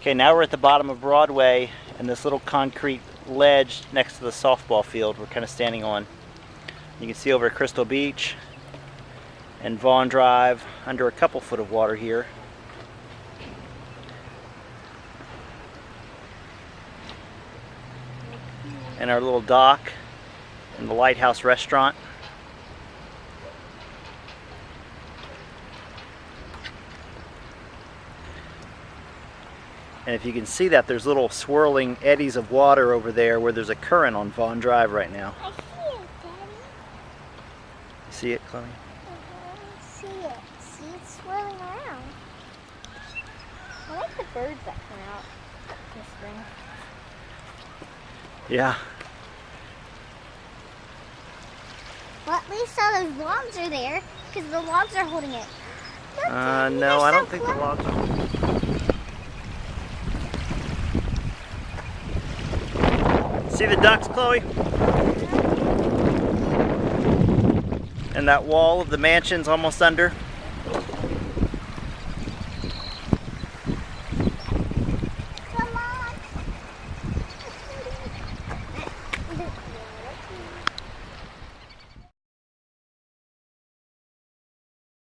Okay, now we're at the bottom of Broadway and this little concrete ledge next to the softball field we're kind of standing on. You can see over at Crystal Beach and Vaughn Drive under a couple foot of water here. And our little dock and the Lighthouse Restaurant. And if you can see that, there's little swirling eddies of water over there where there's a current on Vaughn Drive right now. I see it, Daddy. You see it, Chloe? I see it. See it swirling around. I like the birds that come out in the spring. Yeah. Well, at least all those logs are there, because the logs are holding it. Look, Daddy, No, I they're don't so think the logs are. See the ducks, Chloe? And that wall of the mansion's almost under.